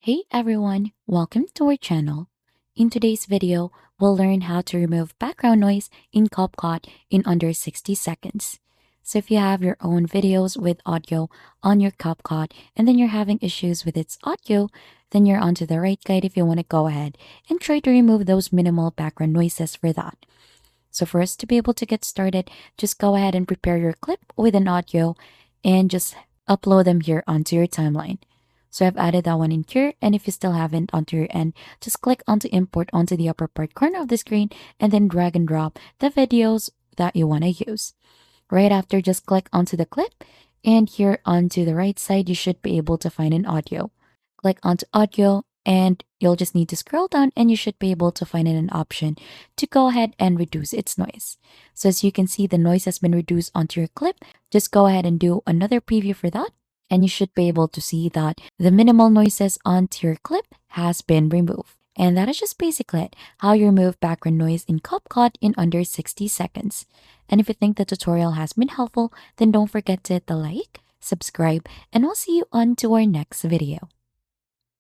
Hey everyone, welcome to our channel. In today's video, we'll learn how to remove background noise in CapCut in under 60 seconds. So if you have your own videos with audio on your CapCut and then you're having issues with its audio, then you're onto the right guide if you want to go ahead and try to remove those minimal background noises for that. So for us to be able to get started, just go ahead and prepare your clip with an audio and just upload them here onto your timeline. So I've added that one in here, and if you still haven't onto your end, just click onto import onto the upper part corner of the screen and then drag and drop the videos that you want to use. Right after, just click onto the clip, and here onto the right side, you should be able to find an audio. Click onto audio, and you'll just need to scroll down and you should be able to find an option to go ahead and reduce its noise. So as you can see, the noise has been reduced onto your clip. Just go ahead and do another preview for that. And you should be able to see that the minimal noises onto your clip has been removed. And that is just basically it, how you remove background noise in CapCut in under 60 seconds. And if you think the tutorial has been helpful, then don't forget to hit the like, subscribe, and we'll see you on to our next video.